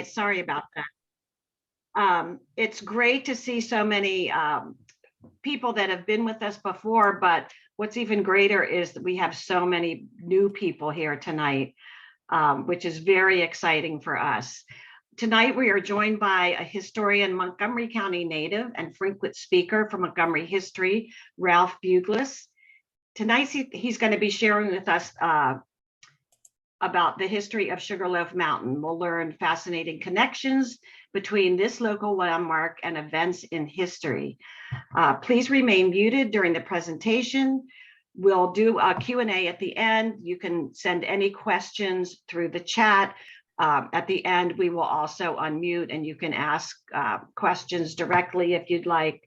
Sorry about that. It's great to see so many people that have been with us before, but what's even greater is that we have so many new people here tonight, which is very exciting for us. Tonight, we are joined by a historian, Montgomery County native and frequent speaker for Montgomery history, Ralph Buglas. Tonight, he's going to be sharing with us about the history of Sugarloaf Mountain. We'll learn fascinating connections between this local landmark and events in history. Please remain muted during the presentation. We'll do a Q&A at the end. You can send any questions through the chat. At the end, we will also unmute and you can ask questions directly if you'd like.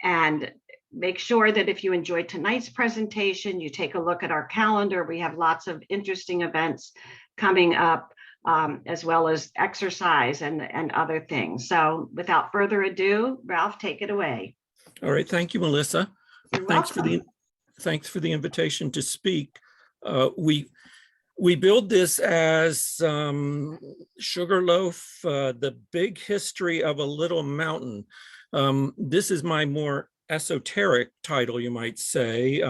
And make sure that if you enjoyed tonight's presentation, you take a look at our calendar. We have lots of interesting events coming up, as well as exercise and other things. So without further ado, Ralph, take it away. All right, thank you, Melissa. You're Thanks for the invitation to speak. We build this as Sugarloaf, the big history of a little mountain. This is my more esoteric title, you might say,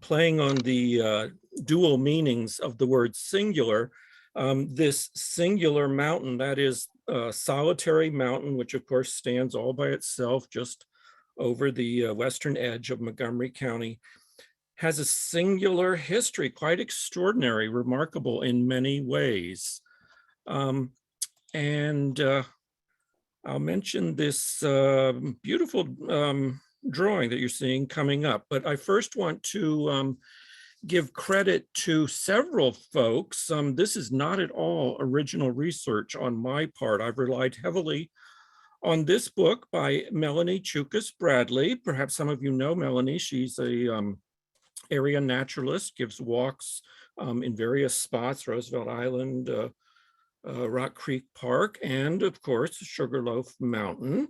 playing on the dual meanings of the word singular. This singular mountain, that is a solitary mountain, which of course stands all by itself just over the western edge of Montgomery County, has a singular history, quite extraordinary, remarkable in many ways. I'll mention this beautiful drawing that you're seeing coming up, but I first want to give credit to several folks. This is not at all original research on my part. I've relied heavily on this book by Melanie Chukas Bradley. Perhaps some of you know Melanie. She's a area naturalist, gives walks in various spots, Roosevelt Island, Rock Creek Park, and of course, Sugarloaf Mountain.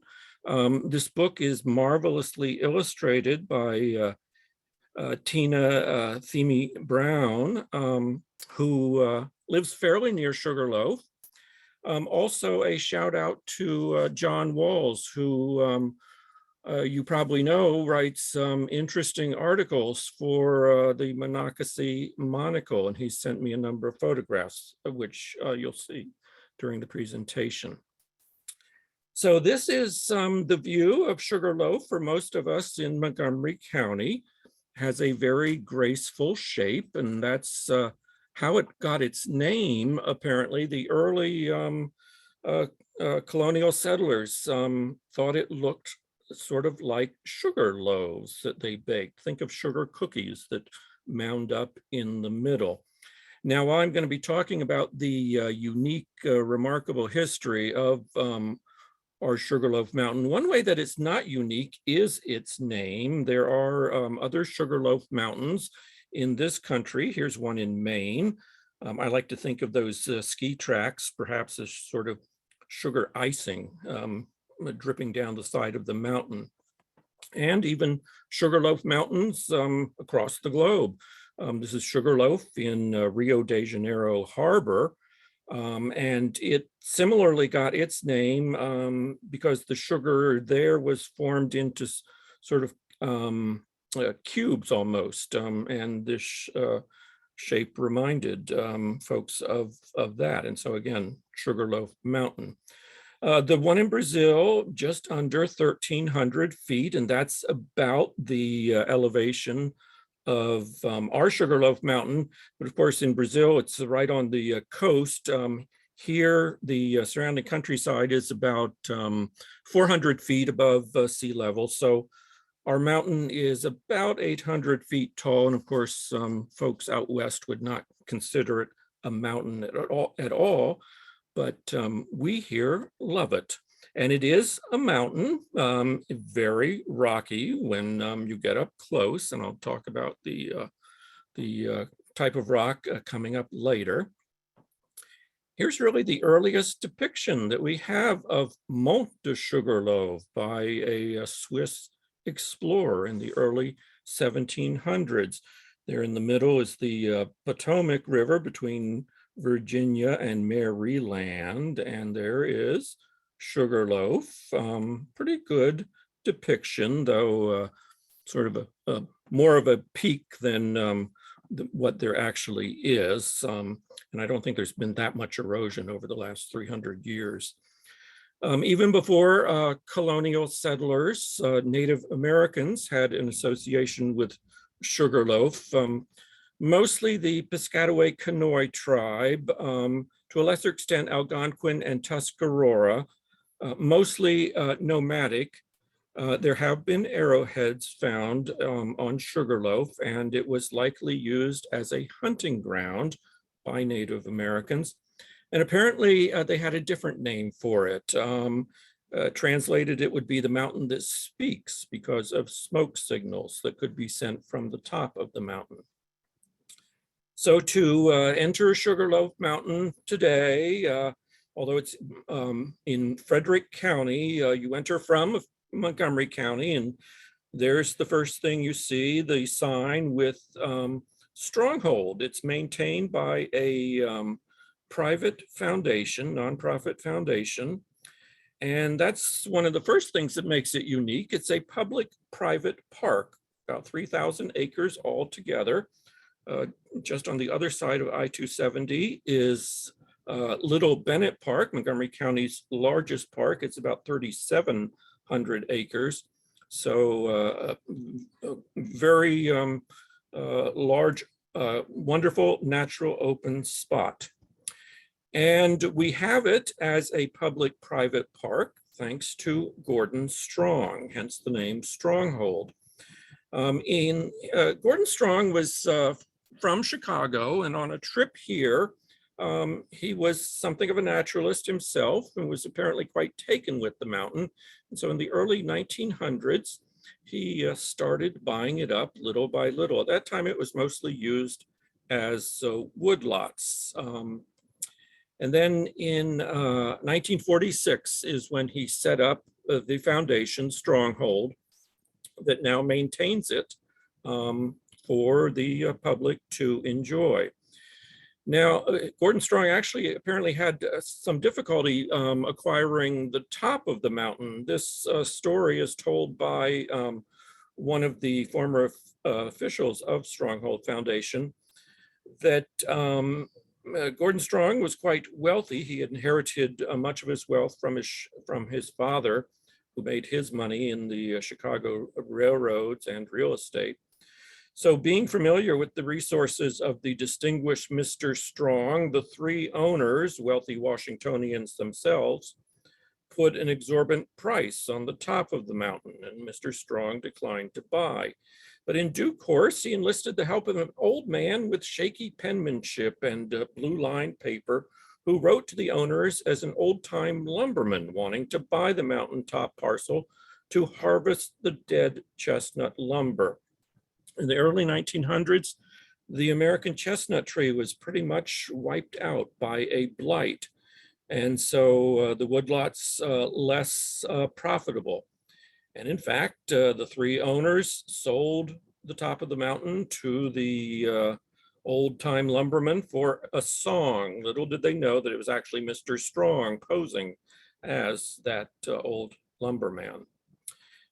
This book is marvelously illustrated by Tina Theme Brown, who lives fairly near Sugarloaf. Also a shout out to John Walls, who you probably know writes interesting articles for the Monocacy Monocle, and he sent me a number of photographs, of which you'll see during the presentation. So this is the view of Sugarloaf for most of us in Montgomery County. Has a very graceful shape, and that's how it got its name. Apparently, the early colonial settlers thought it looked sort of like sugar loaves that they baked. Think of sugar cookies that mound up in the middle. Now, I'm going to be talking about the unique, remarkable history of our Sugarloaf Mountain. One way that it's not unique is its name. There are other Sugarloaf Mountains in this country. Here's one in Maine. I like to think of those ski tracks perhaps as sort of sugar icing dripping down the side of the mountain, and even Sugarloaf Mountains across the globe. This is Sugarloaf in Rio de Janeiro Harbor, and it similarly got its name because the sugar there was formed into sort of cubes almost, and this shape reminded folks of that. And so again, Sugarloaf Mountain. The one in Brazil, just under 1,300 feet, and that's about the elevation of our Sugarloaf Mountain. But of course, in Brazil, it's right on the coast. Here, the surrounding countryside is about 400 feet above sea level. So our mountain is about 800 feet tall. And of course, folks out west would not consider it a mountain at all. But we here love it. And it is a mountain, very rocky when you get up close. And I'll talk about the type of rock coming up later. Here's really the earliest depiction that we have of Mont de Sugarloaf by a Swiss explorer in the early 1700s. There in the middle is the Potomac River between Virginia and Maryland, and there is Sugarloaf. Pretty good depiction, though sort of a more of a peak than what there actually is. And I don't think there's been that much erosion over the last 300 years. Even before colonial settlers, Native Americans had an association with Sugarloaf. Mostly the Piscataway Conoy tribe, to a lesser extent Algonquin and Tuscarora, mostly nomadic. There have been arrowheads found on Sugarloaf, and it was likely used as a hunting ground by Native Americans. And apparently they had a different name for it. Translated, it would be the mountain that speaks because of smoke signals that could be sent from the top of the mountain. So to enter Sugarloaf Mountain today, although it's in Frederick County, you enter from Montgomery County, and there's the first thing you see, the sign with Stronghold. It's maintained by a private foundation, nonprofit foundation. And that's one of the first things that makes it unique. It's a public-private park, about 3,000 acres altogether. Just on the other side of I-270 is Little Bennett Park, Montgomery County's largest park. It's about 3,700 acres. So a very large, wonderful natural open spot. And we have it as a public-private park thanks to Gordon Strong, hence the name Stronghold. Gordon Strong was from Chicago, and on a trip here, he was something of a naturalist himself and was apparently quite taken with the mountain. And so in the early 1900s, he started buying it up little by little. At that time, it was mostly used as woodlots. And then in 1946 is when he set up the foundation, Stronghold, that now maintains it for the public to enjoy. Now, Gordon Strong actually apparently had some difficulty acquiring the top of the mountain. This story is told by one of the former officials of Stronghold Foundation that Gordon Strong was quite wealthy. He had inherited much of his wealth from his father, who made his money in the Chicago railroads and real estate. So being familiar with the resources of the distinguished Mr. Strong, the three owners, wealthy Washingtonians themselves, put an exorbitant price on the top of the mountain, and Mr. Strong declined to buy. But in due course, he enlisted the help of an old man with shaky penmanship and blue-lined paper, who wrote to the owners as an old-time lumberman wanting to buy the mountaintop parcel to harvest the dead chestnut lumber. In the early 1900s, the American chestnut tree was pretty much wiped out by a blight. And so the woodlots less profitable. And in fact, the three owners sold the top of the mountain to the old-time lumberman for a song. Little did they know that it was actually Mr. Strong posing as that old lumberman.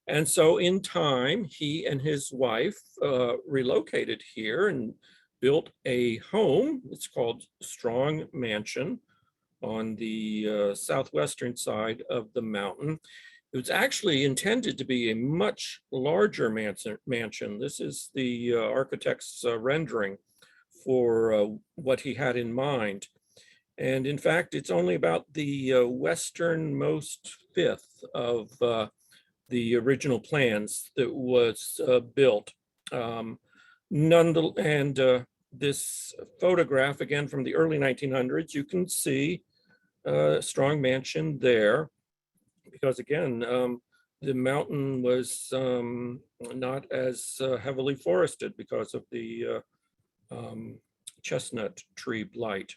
And so in time, he and his wife relocated here and built a home. It's called Strong Mansion on the southwestern side of the mountain. It was actually intended to be a much larger mansion. This is the architect's rendering for what he had in mind. And in fact, it's only about the westernmost fifth of the original plans that was built. This photograph, again from the early 1900s, you can see Strong Mansion there, because again, the mountain was not as heavily forested because of the chestnut tree blight.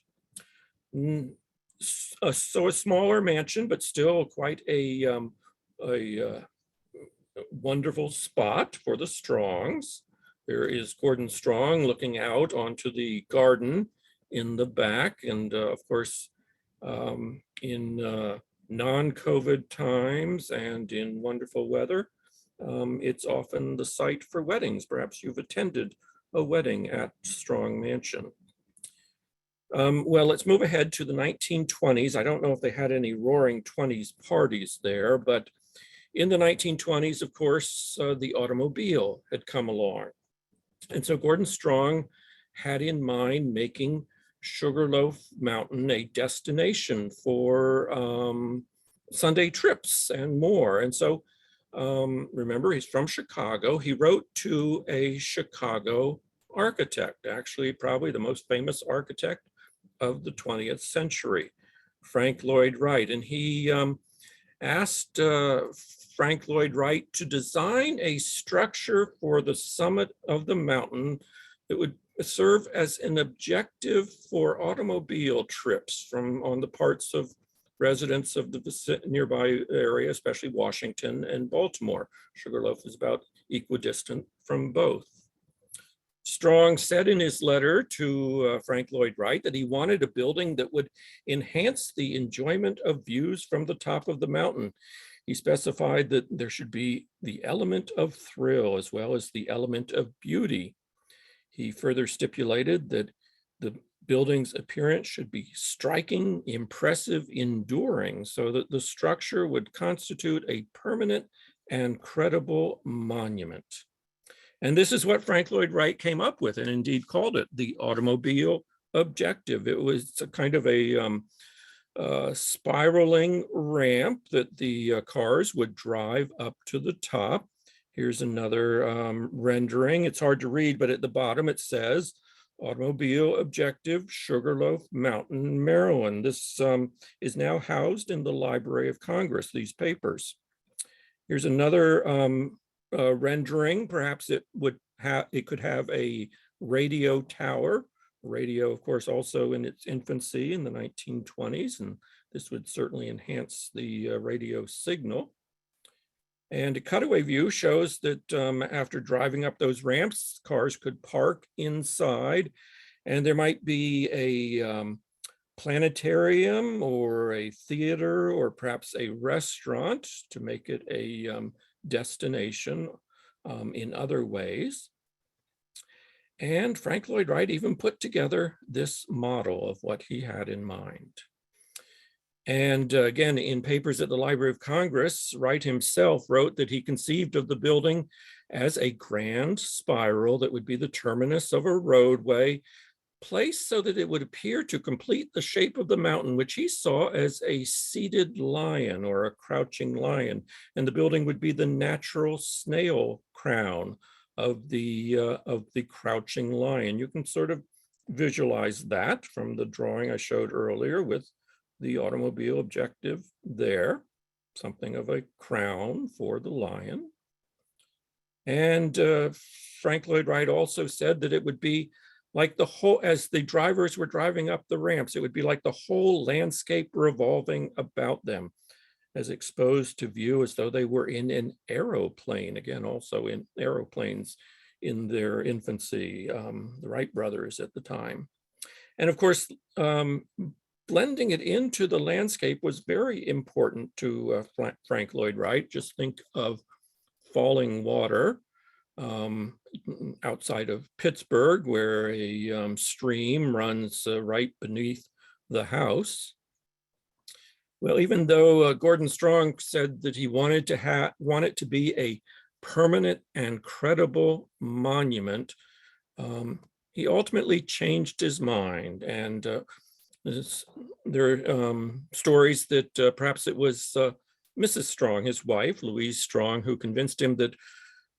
So a smaller mansion, but still quite a wonderful spot for the Strongs. There is Gordon Strong looking out onto the garden in the back. And of course, in non-COVID times and in wonderful weather, it's often the site for weddings. Perhaps you've attended a wedding at Strong Mansion. Well, let's move ahead to the 1920s. I don't know if they had any roaring 20s parties there, but in the 1920s, of course, the automobile had come along. And so Gordon Strong had in mind making Sugarloaf Mountain a destination for Sunday trips and more. And so remember, he's from Chicago. He wrote to a Chicago architect, actually probably the most famous architect of the 20th century, Frank Lloyd Wright. And he asked Frank Lloyd Wright to design a structure for the summit of the mountain that would serve as an objective for automobile trips on the parts of residents of the nearby area, especially Washington and Baltimore. Sugarloaf is about equidistant from both. Strong said in his letter to Frank Lloyd Wright that he wanted a building that would enhance the enjoyment of views from the top of the mountain. He specified that there should be the element of thrill as well as the element of beauty. He further stipulated that the building's appearance should be striking, impressive, enduring, so that the structure would constitute a permanent and credible monument. And this is what Frank Lloyd Wright came up with, and indeed called it the automobile objective. It was a kind of a spiraling ramp that the cars would drive up to the top. Here's another rendering. It's hard to read, but at the bottom it says, Automobile Objective, Sugarloaf Mountain, Maryland. This is now housed in the Library of Congress, these papers. Here's another rendering. Perhaps it could have a radio tower. Radio, of course, also in its infancy in the 1920s, and this would certainly enhance the radio signal. And a cutaway view shows that after driving up those ramps, cars could park inside, and there might be a planetarium or a theater or perhaps a restaurant to make it a destination in other ways. And Frank Lloyd Wright even put together this model of what he had in mind. And again, in papers at the Library of Congress, Wright himself wrote that he conceived of the building as a grand spiral that would be the terminus of a roadway, placed so that it would appear to complete the shape of the mountain, which he saw as a seated lion or a crouching lion. And the building would be the natural snail crown of the crouching lion. You can sort of visualize that from the drawing I showed earlier with the automobile objective there, something of a crown for the lion. And Frank Lloyd Wright also said that it would be like the whole, as the drivers were driving up the ramps, it would be like the whole landscape revolving about them, as exposed to view as though they were in an aeroplane. Again, also in aeroplanes in their infancy, the Wright brothers at the time. And of course, blending it into the landscape was very important to Frank Lloyd Wright. Just think of falling water outside of Pittsburgh, where a stream runs right beneath the house. Well, even though Gordon Strong said that he wanted it to be a permanent and credible monument, he ultimately changed his mind. And there are stories that perhaps it was Mrs. Strong, his wife, Louise Strong, who convinced him that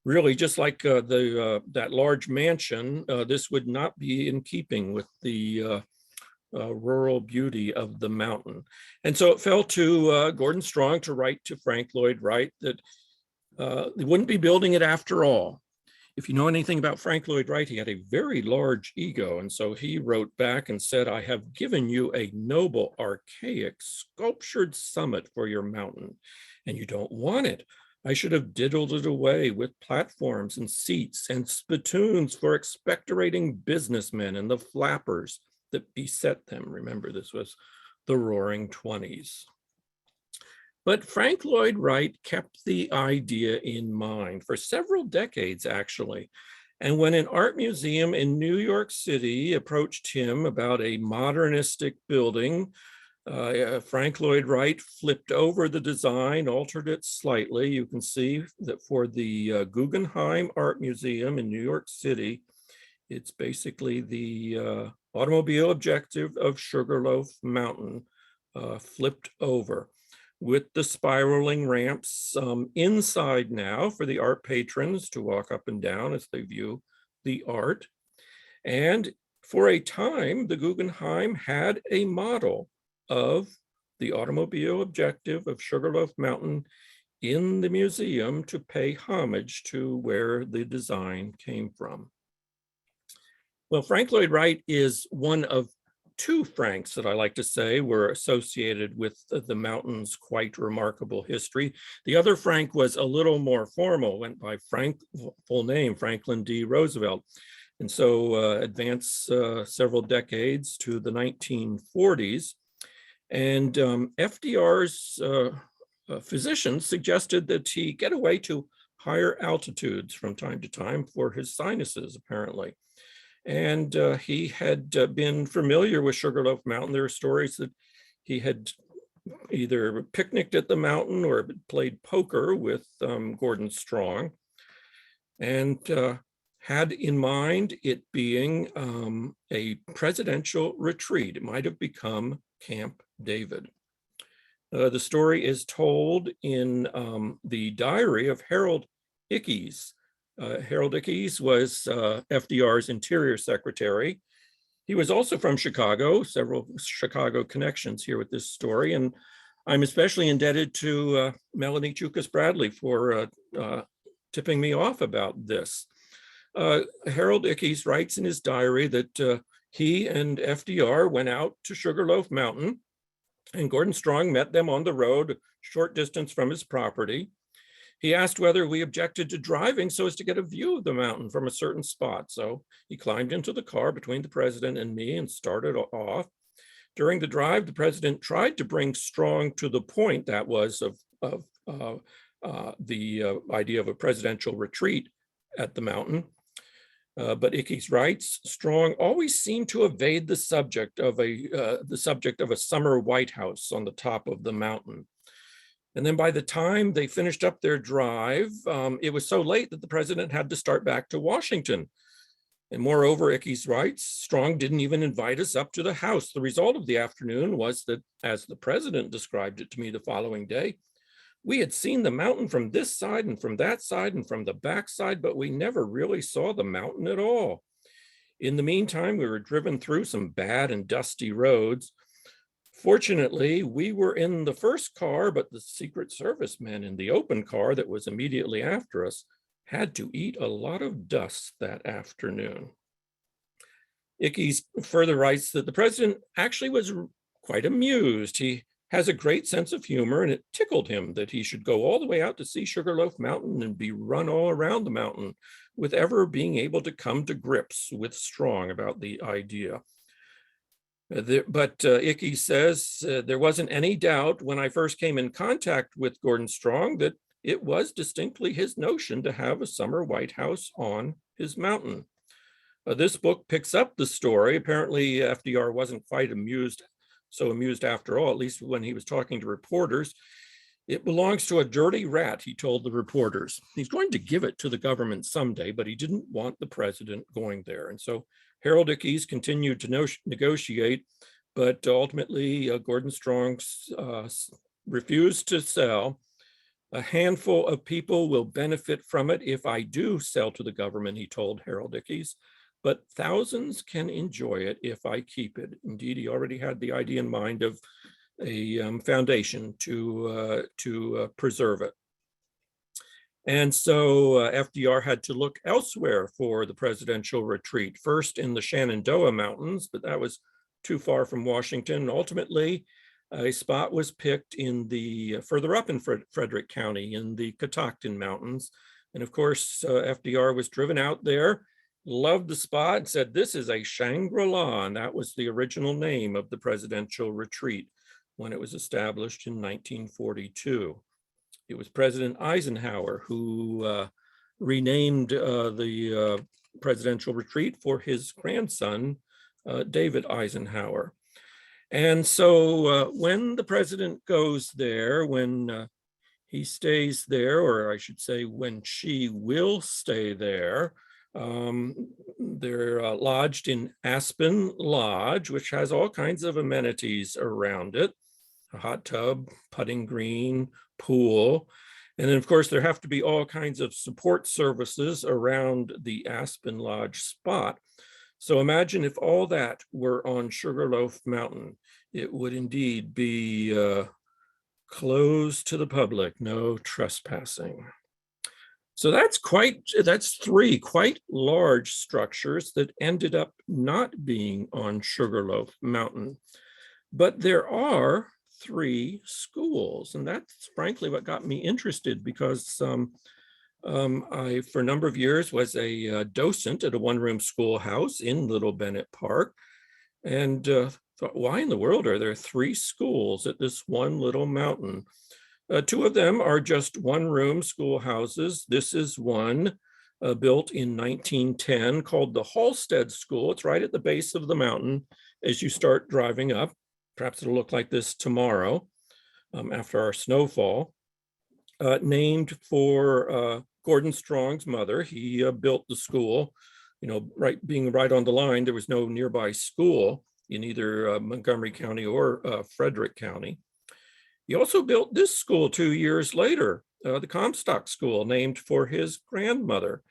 really, just like that large mansion, this would not be in keeping with the rural beauty of the mountain. And so it fell to Gordon Strong to write to Frank Lloyd Wright that they wouldn't be building it after all. If you know anything about Frank Lloyd Wright, he had a very large ego. And so he wrote back and said, I have given you a noble, archaic, sculptured summit for your mountain, and you don't want it. I should have diddled it away with platforms and seats and spittoons for expectorating businessmen and the flappers that beset them. Remember, this was the Roaring 20s. But Frank Lloyd Wright kept the idea in mind for several decades, actually. And when an art museum in New York City approached him about a modernistic building, Frank Lloyd Wright flipped over the design, altered it slightly. You can see that for the Guggenheim Art Museum in New York City, it's basically the automobile objective of Sugarloaf Mountain flipped over, with the spiraling ramps inside now for the art patrons to walk up and down as they view the art. And for a time, the Guggenheim had a model of the automobile objective of Sugarloaf Mountain in the museum to pay homage to where the design came from. Well, Frank Lloyd Wright is one of two Franks that I like to say were associated with the mountain's quite remarkable history. The other Frank was a little more formal, went by Frank, full name, Franklin D. Roosevelt. And so advance several decades to the 1940s. And FDR's physicians suggested that he get away to higher altitudes from time to time for his sinuses, apparently. And he had been familiar with Sugarloaf Mountain. There are stories that he had either picnicked at the mountain or played poker with Gordon Strong, and had in mind it being a presidential retreat. It might have become Camp David. The story is told in the diary of Harold Ickes. Harold Ickes was FDR's Interior Secretary. He was also from Chicago, several Chicago connections here with this story. And I'm especially indebted to Melanie Chukas Bradley for tipping me off about this. Harold Ickes writes in his diary that he and FDR went out to Sugarloaf Mountain, and Gordon Strong met them on the road, a short distance from his property. He asked whether we objected to driving so as to get a view of the mountain from a certain spot. So he climbed into the car between the president and me and started off. During the drive, the president tried to bring Strong to the point that was of the idea of a presidential retreat at the mountain. But Ickes writes, Strong always seemed to evade the subject of a summer White House on the top of the mountain. And then by the time they finished up their drive, it was so late that the president had to start back to Washington. And moreover, Ickes writes, Strong didn't even invite us up to the house. The result of the afternoon was that, as the president described it to me the following day, we had seen the mountain from this side and from that side and from the back side, but we never really saw the mountain at all. In the meantime, we were driven through some bad and dusty roads. Fortunately, we were in the first car, but the Secret Service men in the open car that was immediately after us had to eat a lot of dust that afternoon. Ickes further writes that the president actually was quite amused. He has a great sense of humor, and it tickled him that he should go all the way out to see Sugarloaf Mountain and be run all around the mountain with ever being able to come to grips with Strong about the idea. But Ickes says, there wasn't any doubt when I first came in contact with Gordon Strong that it was distinctly his notion to have a summer White House on his mountain. This book picks up the story. Apparently, FDR wasn't quite so amused after all, at least when he was talking to reporters. It belongs to a dirty rat, he told the reporters. He's going to give it to the government someday, but he didn't want the president going there. And so Harold Ickes continued to negotiate, but ultimately Gordon Strong refused to sell. A handful of people will benefit from it if I do sell to the government, he told Harold Ickes, but thousands can enjoy it if I keep it. Indeed, he already had the idea in mind of a foundation to preserve it. And so FDR had to look elsewhere for the presidential retreat, first in the Shenandoah Mountains, but that was too far from Washington. Ultimately, a spot was picked in the further up in Frederick County in the Catoctin Mountains. And of course, FDR was driven out there loved the spot and said, "This is a Shangri-La," and that was the original name of the presidential retreat when it was established in 1942. It was President Eisenhower who renamed the presidential retreat for his grandson, David Eisenhower. And so when the president goes there, when he stays there, or I should say when she will stay there, they're lodged in Aspen Lodge, which has all kinds of amenities around it: a hot tub, putting green, pool. And then, of course, there have to be all kinds of support services around the Aspen Lodge spot. So imagine if all that were on Sugarloaf Mountain. It would indeed be closed to the public, no trespassing. So that's three quite large structures that ended up not being on Sugarloaf Mountain. But there are 3 schools, and that's frankly what got me interested, because I, for a number of years, was a docent at a one-room schoolhouse in Little Bennett Park, and thought, why in the world are there 3 schools at this one little mountain? 2 of them are just one-room schoolhouses. This is one built in 1910 called the Hallstead School. It's right at the base of the mountain as you start driving up. Perhaps it'll look like this tomorrow after our snowfall. Named for Gordon Strong's mother. He built the school, being right on the line. There was no nearby school in either Montgomery County or Frederick County. He also built this school 2 years later, the Comstock School, named for his grandmother.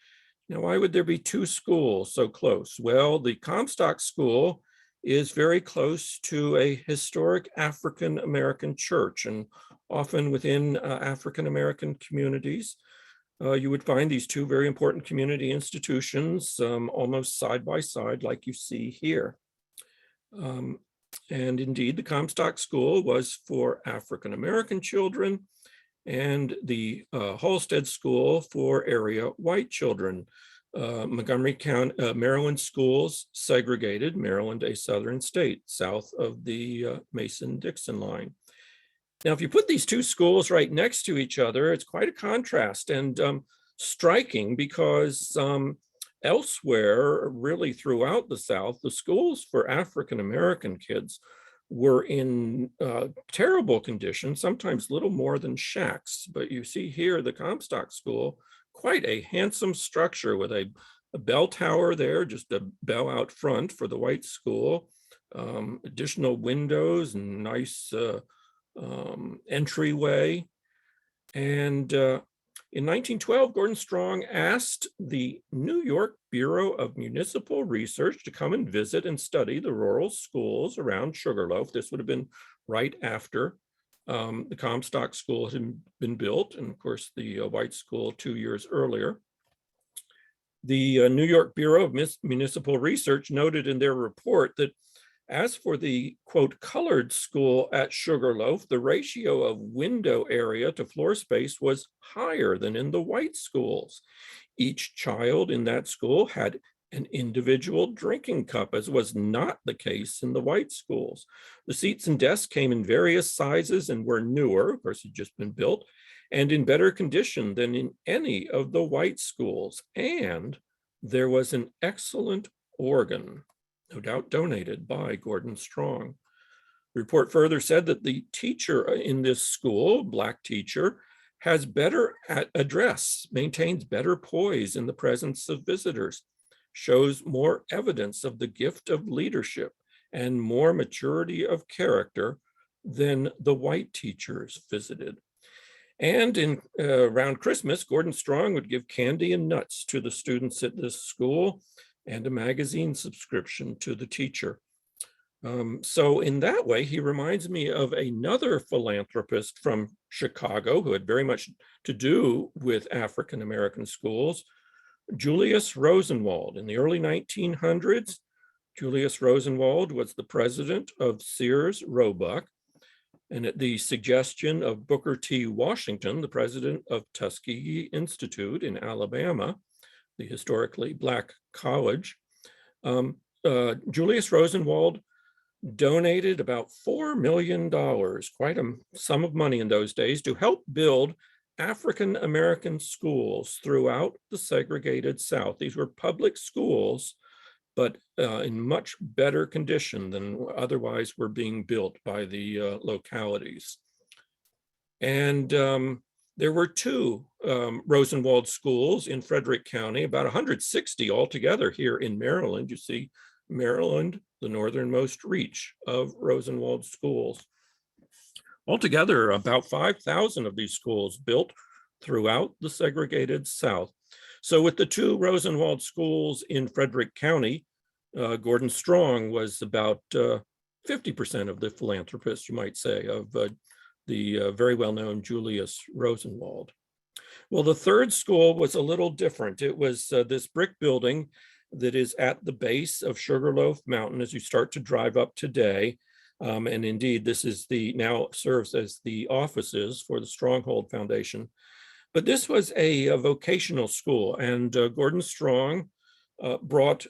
Now, why would there be 2 schools so close? Well, the Comstock School is very close to a historic African-American church, and often within African-American communities, you would find these 2 very important community institutions almost side by side, like you see here. And indeed, the Comstock School was for African-American children, and the Hallstead School for area white children. Montgomery County, Maryland schools segregated, Maryland a southern state, south of the Mason-Dixon line. Now, if you put these 2 schools right next to each other, it's quite a contrast, and striking, because elsewhere, really throughout the South, the schools for African-American kids were in terrible condition, sometimes little more than shacks. But you see here, the Comstock School, quite a handsome structure with a bell tower there, just a bell out front for the white school, additional windows and nice entryway. And in 1912, Gordon Strong asked the New York Bureau of Municipal Research to come and visit and study the rural schools around Sugarloaf. This would have been right after the Comstock School had been built, and of course the white school 2 years earlier. The New York Bureau of Municipal Research noted in their report that as for the, quote, colored school at Sugarloaf, the ratio of window area to floor space was higher than in the white schools. Each child in that school had an individual drinking cup, as was not the case in the white schools. The seats and desks came in various sizes and were newer, of course, had just been built, and in better condition than in any of the white schools. And there was an excellent organ, no doubt donated by Gordon Strong. The report further said that the teacher in this school, Black teacher, has better address, maintains better poise in the presence of visitors, shows more evidence of the gift of leadership and more maturity of character than the white teachers visited. And in around Christmas, Gordon Strong would give candy and nuts to the students at this school, and a magazine subscription to the teacher. So in that way, he reminds me of another philanthropist from Chicago who had very much to do with African-American schools, Julius Rosenwald. In the early 1900s, Julius Rosenwald was the president of Sears Roebuck, and at the suggestion of Booker T. Washington, the president of Tuskegee Institute in Alabama, the historically Black college. Julius Rosenwald donated about $4 million, quite a sum of money in those days, to help build African American schools throughout the segregated South. These were public schools, but in much better condition than otherwise were being built by the localities. And there were two Rosenwald schools in Frederick County, about 160 altogether here in Maryland. You see Maryland, the northernmost reach of Rosenwald schools. Altogether, about 5,000 of these schools built throughout the segregated South. So with the two Rosenwald schools in Frederick County, Gordon Strong was about 50% of the philanthropist, you might say, of the very well-known Julius Rosenwald. Well, the third school was a little different. It was this brick building that is at the base of Sugarloaf Mountain as you start to drive up today. And indeed, this is now serves as the offices for the Stronghold Foundation. But this was a vocational school, and Gordon Strong brought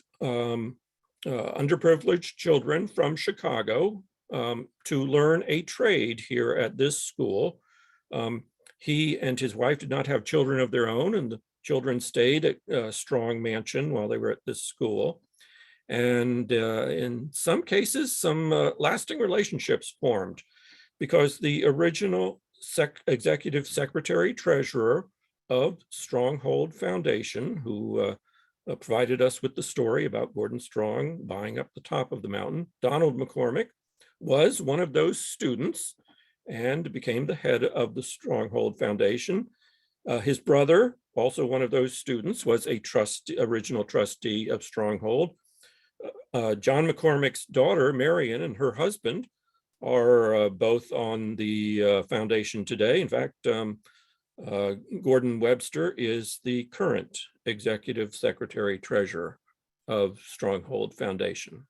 underprivileged children from Chicago to learn a trade here at this school. He and his wife did not have children of their own, and the children stayed at Strong Mansion while they were at this school. And in some cases, some lasting relationships formed, because the original executive secretary treasurer of Stronghold Foundation, who provided us with the story about Gordon Strong buying up the top of the mountain, Donald McCormick, was one of those students and became the head of the Stronghold Foundation. His brother, also one of those students, was a original trustee of Stronghold. John McCormick's daughter, Marion, and her husband are both on the foundation today. In fact, Gordon Webster is the current executive secretary treasurer of Stronghold Foundation.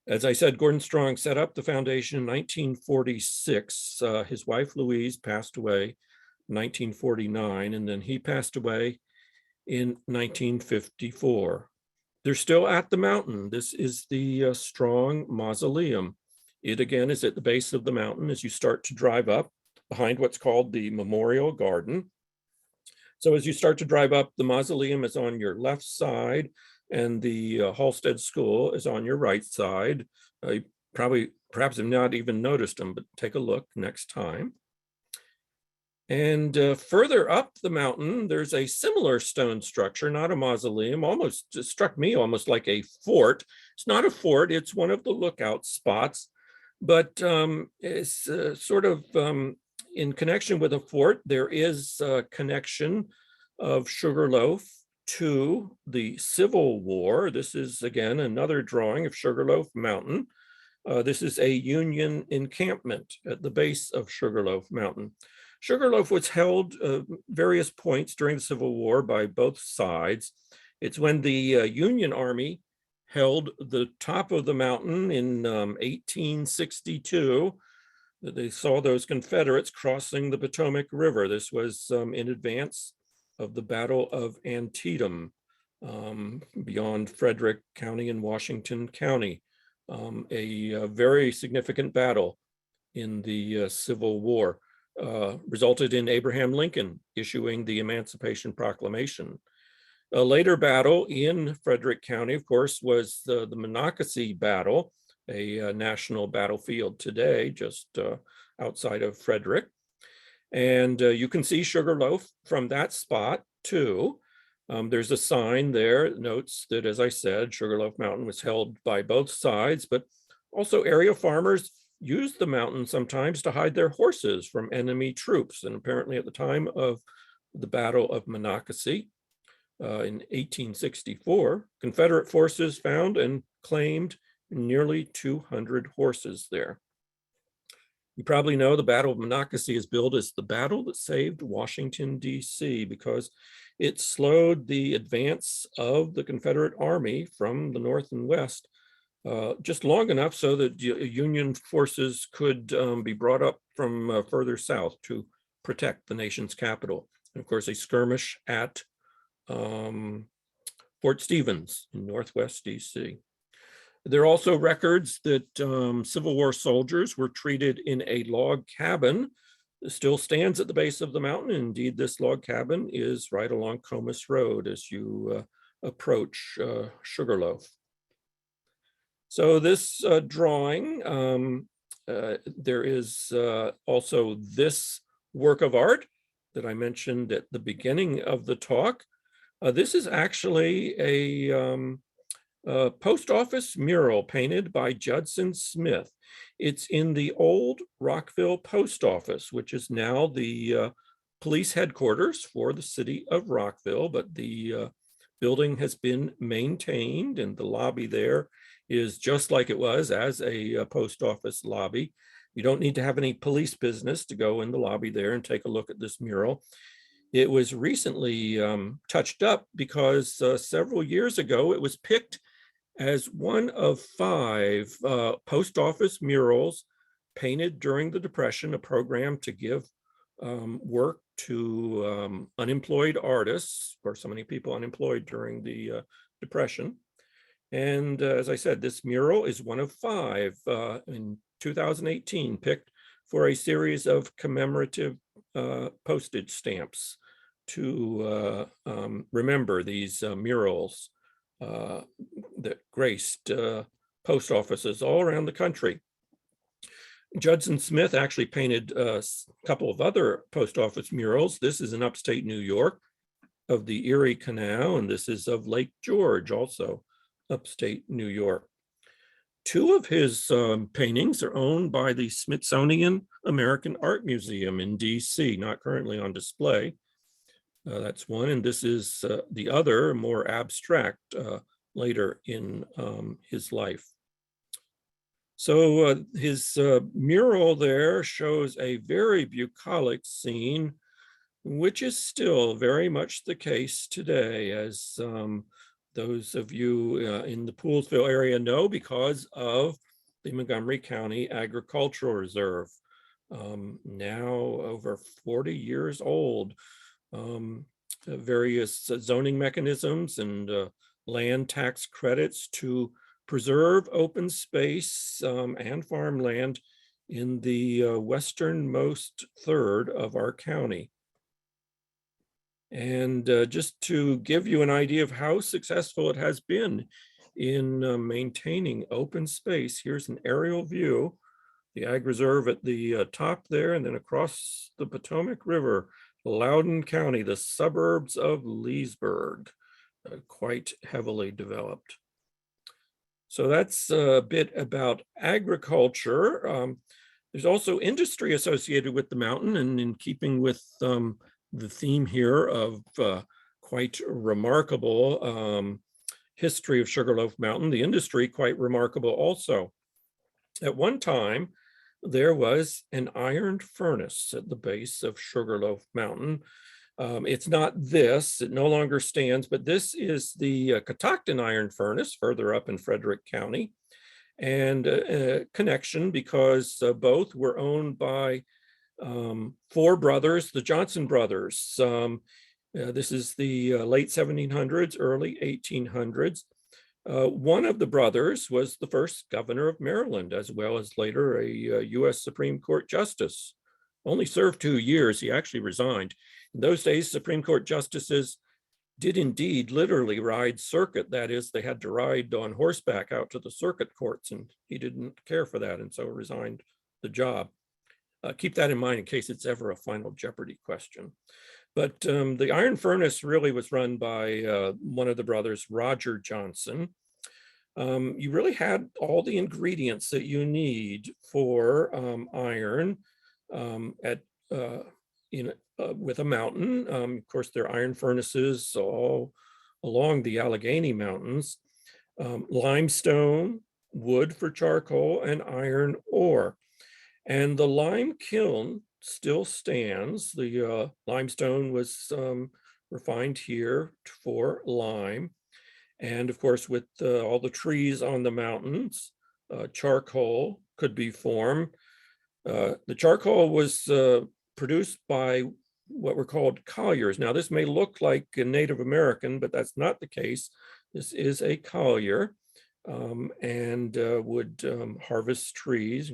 As I said, Gordon Strong set up the foundation in 1946. His wife, Louise, passed away in 1949, and then he passed away in 1954. They're still at the mountain. This is the Strong Mausoleum. It again is at the base of the mountain as you start to drive up behind what's called the Memorial Garden. So as you start to drive up, the mausoleum is on your left side and the Hallstead School is on your right side. You perhaps have not even noticed them, but take a look next time. And further up the mountain, there's a similar stone structure, not a mausoleum, almost struck me almost like a fort. It's not a fort, it's one of the lookout spots, but it's sort of in connection with a fort. There is a connection of Sugarloaf to the Civil War. This is, again, another drawing of Sugarloaf Mountain. This is a Union encampment at the base of Sugarloaf Mountain. Sugarloaf was held various points during the Civil War by both sides. It's when the Union Army held the top of the mountain in 1862 that they saw those Confederates crossing the Potomac River. This was in advance of the Battle of Antietam beyond Frederick County and Washington County, a very significant battle in the Civil War. Resulted in Abraham Lincoln issuing the Emancipation Proclamation. A later battle in Frederick County, of course, was the Monocacy battle, a national battlefield today, just outside of Frederick. And you can see Sugarloaf from that spot too. There's a sign there that notes that, as I said, Sugarloaf Mountain was held by both sides, but also area farmers used the mountain sometimes to hide their horses from enemy troops. And apparently at the time of the Battle of Monocacy in 1864, Confederate forces found and claimed nearly 200 horses there. You probably know the Battle of Monocacy is billed as the battle that saved Washington, D.C., because it slowed the advance of the Confederate Army from the north and west just long enough so that Union forces could be brought up from further south to protect the nation's capital. And of course, a skirmish at Fort Stevens in Northwest DC. There are also records that Civil War soldiers were treated in a log cabin. It still stands at the base of the mountain. Indeed, this log cabin is right along Comus Road as you approach Sugarloaf. So this drawing, there is also this work of art that I mentioned at the beginning of the talk. This is actually a post office mural painted by Judson Smith. It's in the old Rockville post office, which is now the police headquarters for the city of Rockville, but the building has been maintained and the lobby there is just like it was as a post office lobby. You don't need to have any police business to go in the lobby there and take a look at this mural. It was recently touched up because several years ago it was picked as one of 5 post office murals painted during the Depression, a program to give work to unemployed artists, or so many people unemployed during the Depression. And as I said, this mural is one of 5 in 2018 picked for a series of commemorative postage stamps to remember these murals that graced post offices all around the country. Judson Smith actually painted a couple of other post office murals. This is in upstate New York of the Erie Canal, and this is of Lake George, also upstate New York. 2 of his paintings are owned by the Smithsonian American Art Museum in DC, not currently on display. That's one, and this is the other, more abstract, later in his life. So his mural there shows a very bucolic scene, which is still very much the case today, as those of you in the Poolsville area know, because of the Montgomery County Agricultural Reserve, now over 40 years old. Various zoning mechanisms and land tax credits to preserve open space and farmland in the westernmost third of our county. And just to give you an idea of how successful it has been in maintaining open space, here's an aerial view, the Ag Reserve at the top there, and then across the Potomac River, Loudoun County, the suburbs of Leesburg, quite heavily developed. So that's a bit about agriculture. There's also industry associated with the mountain, and in keeping with the theme here of quite remarkable history of Sugarloaf Mountain, the industry quite remarkable also. At one time, there was an iron furnace at the base of Sugarloaf Mountain. It's not this, it no longer stands, but this is the Catoctin iron furnace further up in Frederick County. And a connection because both were owned by 4 brothers, the Johnson brothers. This is the late 1700s, early 1800s. One of the brothers was the first governor of Maryland, as well as later a U.S. Supreme Court justice. Only served 2 years, he actually resigned. In those days, Supreme Court justices did indeed literally ride circuit. That is, they had to ride on horseback out to the circuit courts, and he didn't care for that, and so resigned the job. Keep that in mind in case it's ever a Final Jeopardy question. But the iron furnace really was run by one of the brothers, Roger Johnson. You really had all the ingredients that you need for iron with a mountain. Of course, there are iron furnaces all along the Allegheny Mountains. Limestone, wood for charcoal, and iron ore. And the lime kiln still stands. The limestone was refined here for lime. And of course, with all the trees on the mountains, charcoal could be formed. The charcoal was produced by what were called colliers. Now, this may look like a Native American, but that's not the case. This is a collier, and would harvest trees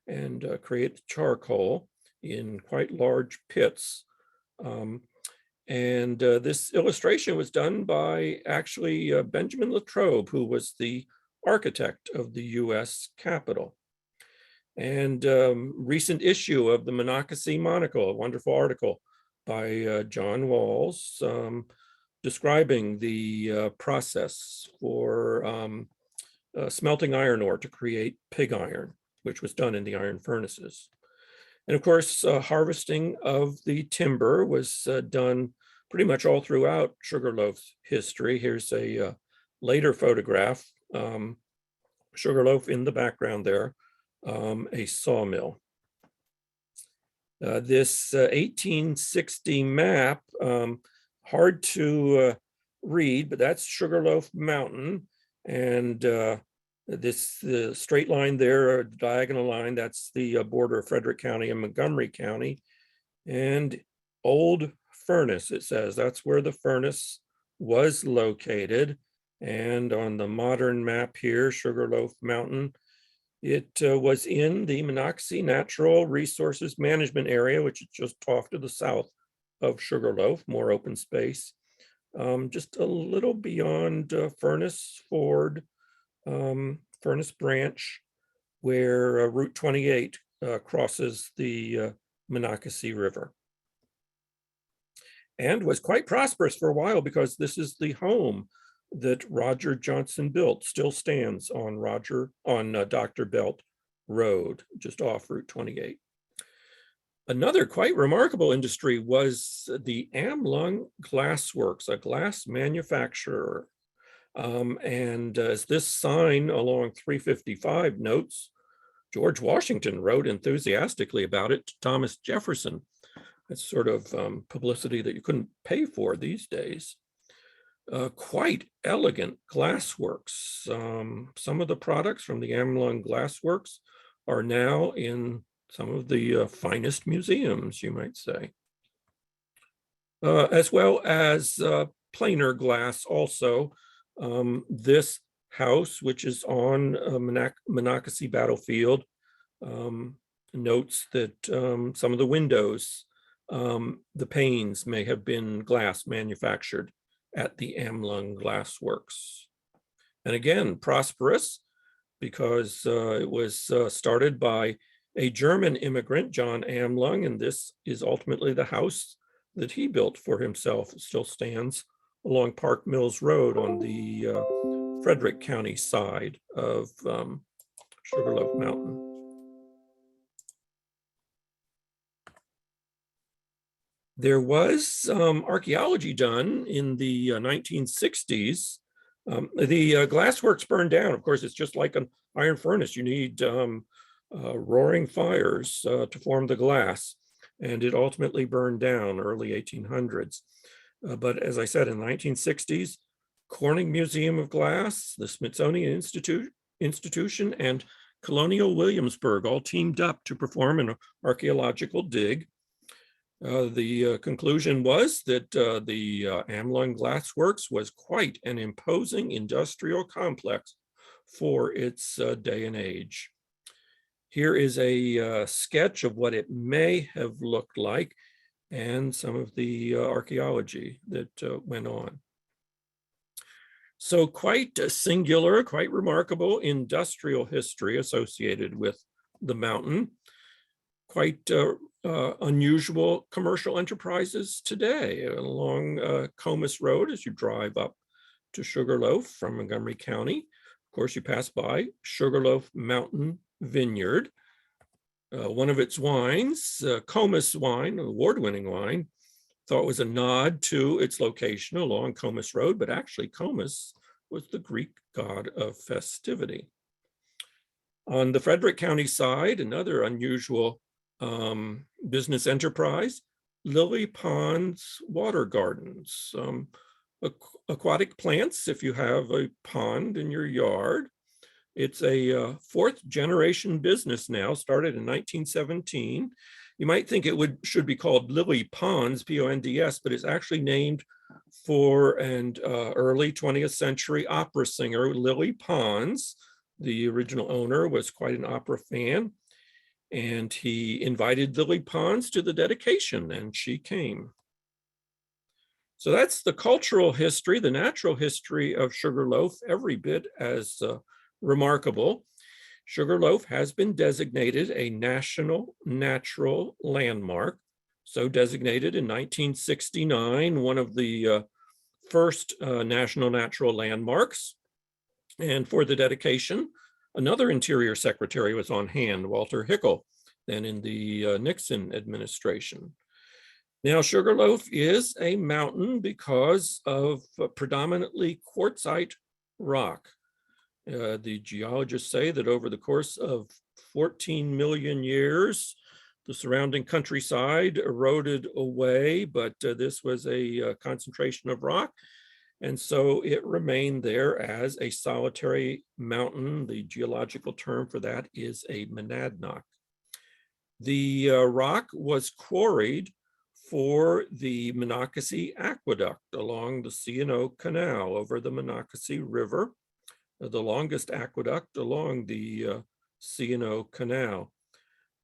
and create charcoal in quite large pits. This illustration was done by actually Benjamin Latrobe, who was the architect of the US Capitol. And recent issue of the Monocacy Monocle, a wonderful article by John Walls, describing the process for smelting iron ore to create pig iron, which was done in the iron furnaces. And of course, harvesting of the timber was done pretty much all throughout Sugarloaf's history. Here's a later photograph, Sugarloaf in the background there, a sawmill. This 1860 map, hard to read, but that's Sugarloaf Mountain. And this straight line there, diagonal line, that's the border of Frederick County and Montgomery County. And Old Furnace, it says, that's where the furnace was located. And on the modern map here, Sugarloaf Mountain, it was in the Monocacy Natural Resources Management Area, which is just off to the south of Sugarloaf, more open space. Just a little beyond Furnace Ford, Furnace Branch, where Route 28 crosses the Monocacy River. And was quite prosperous for a while because this is the home that Roger Johnson built, still stands on Dr. Belt Road, just off Route 28. Another quite remarkable industry was the Amlong Glassworks, a glass manufacturer. And as this sign along 355 notes, George Washington wrote enthusiastically about it to Thomas Jefferson. That's sort of publicity that you couldn't pay for these days. Quite elegant glassworks. Some of the products from the Amlong Glassworks are now in some of the finest museums, you might say. As well as plainer glass also. This house, which is on Monocacy battlefield, notes that some of the windows, the panes may have been glass manufactured at the Amlong Glassworks. And again, prosperous because it was started by a German immigrant, John Amlong, and this is ultimately the house that he built for himself. It still stands along Park Mills Road on the Frederick County side of Sugarloaf Mountain. There was archaeology done in the 1960s. The glassworks burned down. Of course, it's just like an iron furnace. You need roaring fires to form the glass, and it ultimately burned down early 1800s. But as I said, in the 1960s, Corning Museum of Glass, the Smithsonian Institution, and Colonial Williamsburg all teamed up to perform an archaeological dig. The conclusion was that the Amlong Glassworks was quite an imposing industrial complex for its day and age. Here is a sketch of what it may have looked like and some of the archaeology that went on. So quite a singular, quite remarkable industrial history associated with the mountain. Quite unusual commercial enterprises today along Comus Road as you drive up to Sugarloaf from Montgomery County. Of course, you pass by Sugarloaf Mountain Vineyard. One of its wines, Comus wine, award-winning wine, thought was a nod to its location along Comus Road, but actually Comus was the Greek god of festivity. On the Frederick County side, another unusual business enterprise, Lily Pond's Water Gardens, aquatic plants if you have a pond in your yard. It's a fourth generation business now, started in 1917, You might think it should be called Lily Ponds, P-O-N-D-S, but it's actually named for an early 20th century opera singer, Lily Pons. The original owner was quite an opera fan, and he invited Lily Pons to the dedication, and she came. So that's the cultural history, the natural history of Sugarloaf, every bit as remarkable. Sugarloaf has been designated a National Natural Landmark, so designated in 1969, one of the first National Natural Landmarks. And for the dedication, another Interior Secretary was on hand, Walter Hickel, then in the Nixon administration. Now, Sugarloaf is a mountain because of predominantly quartzite rock. The geologists say that over the course of 14 million years, the surrounding countryside eroded away, but this was a concentration of rock. And so it remained there as a solitary mountain. The geological term for that is a monadnock. The rock was quarried for the Monocacy aqueduct along the C&O Canal over the Monocacy River, the longest aqueduct along the C&O Canal.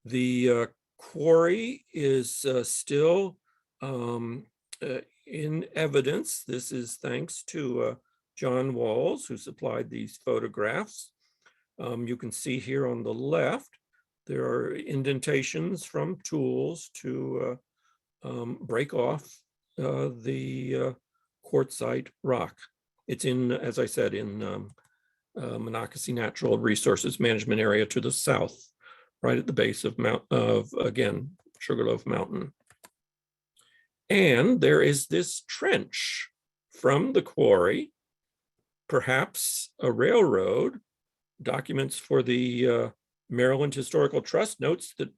The quarry is still in evidence. This is thanks to John Walls, who supplied these photographs. You can see here on the left, there are indentations from tools to break off the quartzite rock. It's in, as I said, in Monocacy Natural Resources Management Area to the south, right at the base of again, Sugarloaf Mountain. And there is this trench from the quarry, perhaps a railroad. Documents for the Maryland Historical Trust notes that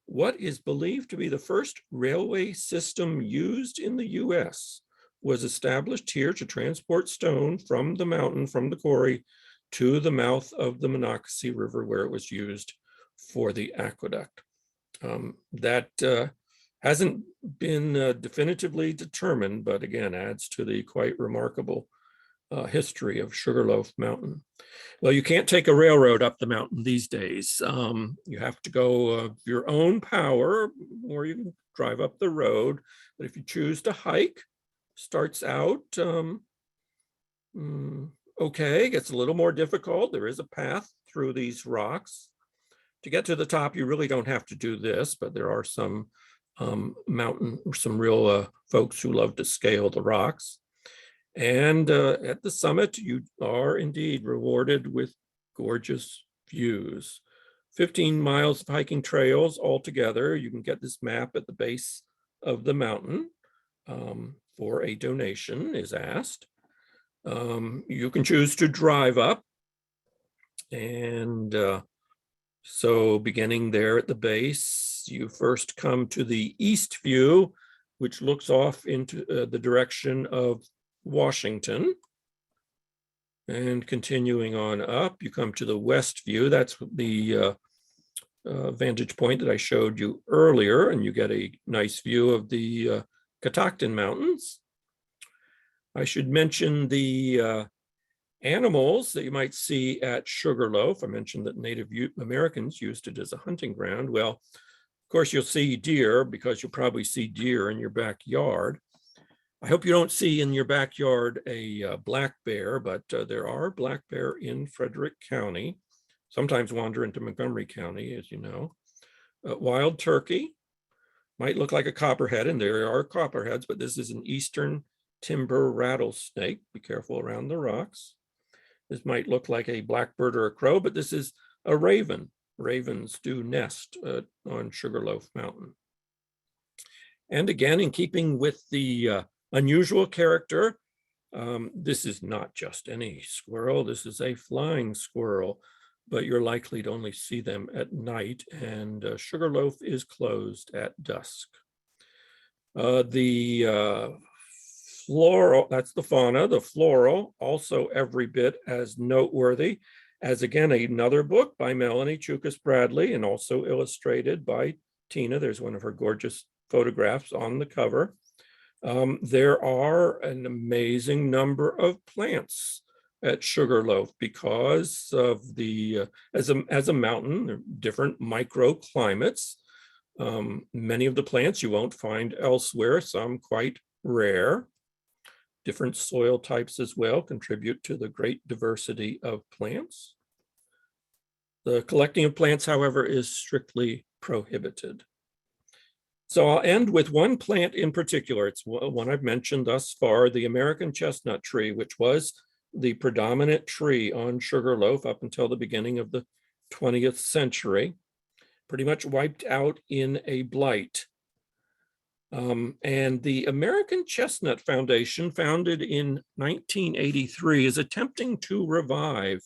what is believed to be the first railway system used in the US was established here to transport stone from the mountain, from the quarry, to the mouth of the Monocacy River, where it was used for the aqueduct. That hasn't been definitively determined, but again, adds to the quite remarkable history of Sugarloaf Mountain. Well, you can't take a railroad up the mountain these days. You have to go of your own power, or you can drive up the road. But if you choose to hike, starts out okay, gets a little more difficult. There is a path through these rocks. To get to the top, you really don't have to do this, but there are some some real folks who love to scale the rocks. And at the summit, you are indeed rewarded with gorgeous views. 15 miles of hiking trails altogether. You can get this map at the base of the mountain for a donation is asked. You can choose to drive up. And so beginning there at the base, you first come to the east view, which looks off into the direction of Washington. And continuing on up, you come to the west view. That's the vantage point that I showed you earlier, and you get a nice view of the Catoctin Mountains. I should mention the animals that you might see at Sugarloaf. I mentioned that Native Americans used it as a hunting ground. Well, of course, you'll see deer, because you'll probably see deer in your backyard. I hope you don't see in your backyard a black bear, but there are black bear in Frederick County, sometimes wander into Montgomery County, as you know. Wild turkey might look like a copperhead, and there are copperheads, but this is an eastern timber rattlesnake. Be careful around the rocks. This might look like a blackbird or a crow, but this is a raven. Ravens do nest on Sugarloaf Mountain. And again, in keeping with the unusual character, this is not just any squirrel. This is a flying squirrel, but you're likely to only see them at night, and Sugarloaf is closed at dusk. The floral, that's the fauna, the floral, also every bit as noteworthy as, again, another book by Melanie Chukas Bradley, and also illustrated by Tina. There's one of her gorgeous photographs on the cover. There are an amazing number of plants at Sugarloaf because of the, as a mountain, there are different microclimates. Many of the plants you won't find elsewhere, some quite rare. Different soil types as well contribute to the great diversity of plants. The collecting of plants, however, is strictly prohibited. So I'll end with one plant in particular. It's one I've mentioned thus far, the American chestnut tree, which was the predominant tree on Sugarloaf up until the beginning of the 20th century, pretty much wiped out in a blight. And the American Chestnut Foundation, founded in 1983, is attempting to revive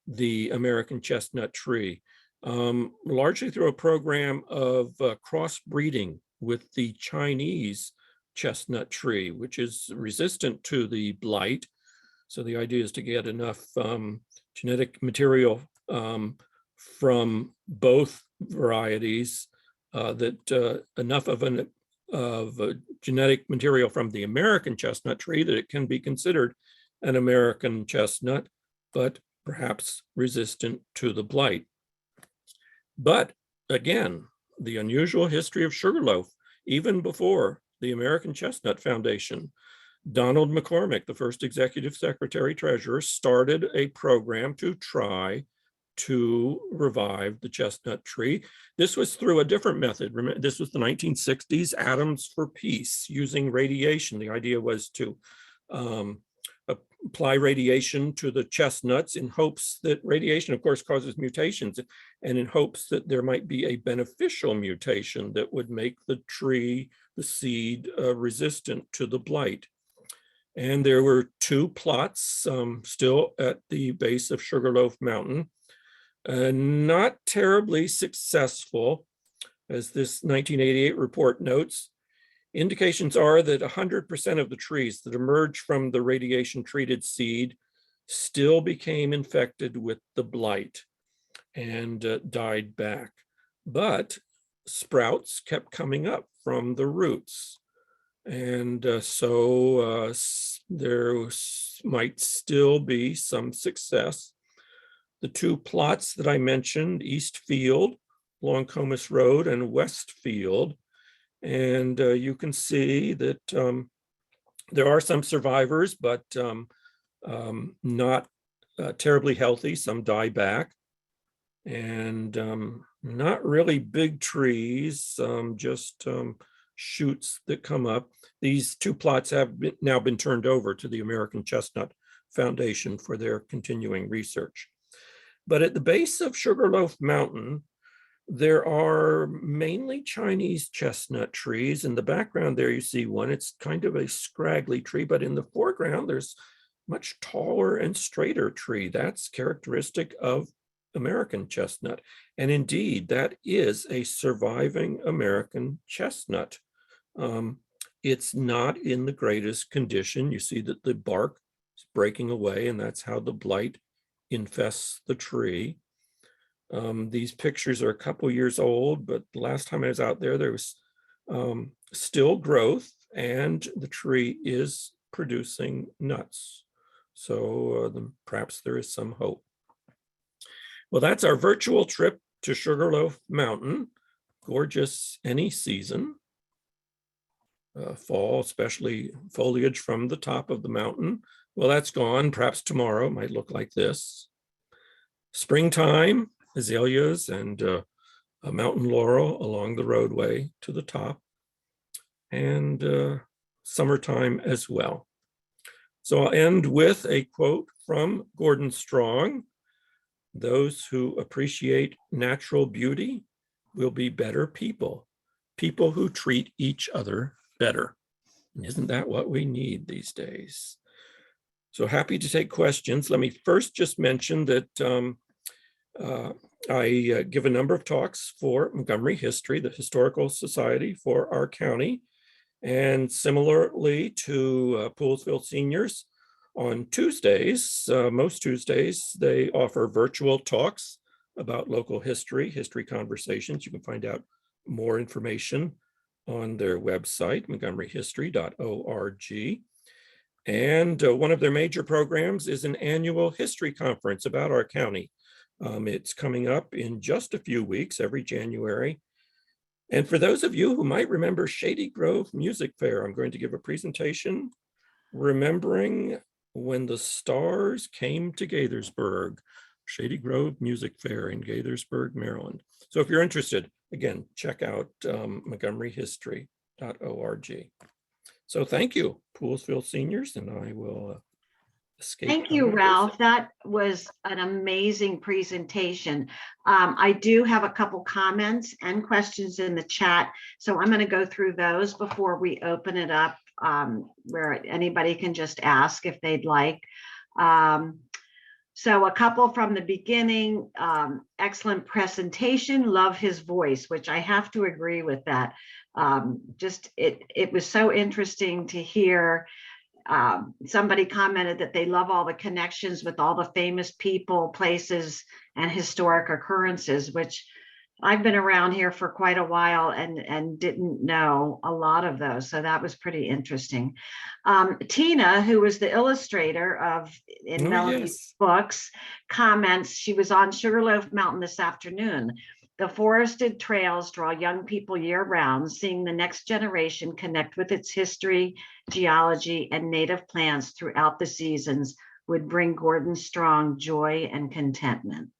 the American chestnut tree, largely through a program of crossbreeding with the Chinese chestnut tree, which is resistant to the blight. So the idea is to get enough genetic material from both varieties that enough of genetic material from the American chestnut tree that it can be considered an American chestnut, but perhaps resistant to the blight. But again, the unusual history of Sugarloaf, even before the American Chestnut Foundation, Donald McCormick, the first executive secretary treasurer, started a program to try to revive the chestnut tree. This was through a different method. Remember, this was the 1960s, Atoms for Peace, using radiation. The idea was to apply radiation to the chestnuts in hopes that radiation, of course, causes mutations, and in hopes that there might be a beneficial mutation that would make the tree, the seed, resistant to the blight. And there were two plots still at the base of Sugarloaf Mountain, not terribly successful, as this 1988 report notes. Indications are that 100% of the trees that emerged from the radiation-treated seed still became infected with the blight and died back. But sprouts kept coming up from the roots. And so there might still be some success. The two plots that I mentioned, East Field along Comus Road and West Field, and you can see that there are some survivors, but not terribly healthy. Some die back, and not really big trees, just shoots that come up. These two plots have now been turned over to the American Chestnut Foundation for their continuing research. But at the base of Sugarloaf Mountain, there are mainly Chinese chestnut trees. In the background there you see one. It's kind of a scraggly tree, but in the foreground there's much taller and straighter tree. That's characteristic of American chestnut. And indeed, that is a surviving American chestnut. It's not in the greatest condition. You see that the bark is breaking away, and that's how the blight infests the tree. These pictures are a couple years old, but the last time I was out there, there was still growth, and the tree is producing nuts. So perhaps there is some hope. Well, that's our virtual trip to Sugarloaf Mountain. Gorgeous any season. Fall, especially foliage from the top of the mountain. Well, that's gone. Perhaps tomorrow might look like this. Springtime, azaleas and a mountain laurel along the roadway to the top, and summertime as well. So I'll end with a quote from Gordon Strong. Those who appreciate natural beauty will be better people, people who treat each other better. And isn't that what we need these days? So happy to take questions. Let me first just mention that I give a number of talks for Montgomery History, the Historical Society for our county, and similarly to Poolesville seniors on Tuesdays, most Tuesdays, they offer virtual talks about local history, history conversations. You can find out more information on their website, montgomeryhistory.org. And one of their major programs is an annual history conference about our county. It's coming up in just a few weeks, every January. And for those of you who might remember Shady Grove Music Fair, I'm going to give a presentation remembering when the stars came to Gaithersburg, Shady Grove Music Fair in Gaithersburg, Maryland. So if you're interested, again, check out montgomeryhistory.org. So thank you, Poolesville seniors, and I will escape. Thank you, Ralph. That was an amazing presentation. I do have a couple comments and questions in the chat, so I'm going to go through those before we open it up, where anybody can just ask if they'd like. So a couple from the beginning, excellent presentation, love his voice, which I have to agree with that. It was so interesting to hear. Somebody commented that they love all the connections with all the famous people, places, and historic occurrences, which I've been around here for quite a while and didn't know a lot of those. So that was pretty interesting. Tina, who was the illustrator in Melanie's books, comments, she was on Sugarloaf Mountain this afternoon. The forested trails draw young people year-round, seeing the next generation connect with its history, geology, and native plants throughout the seasons would bring Gordon Strong joy and contentment.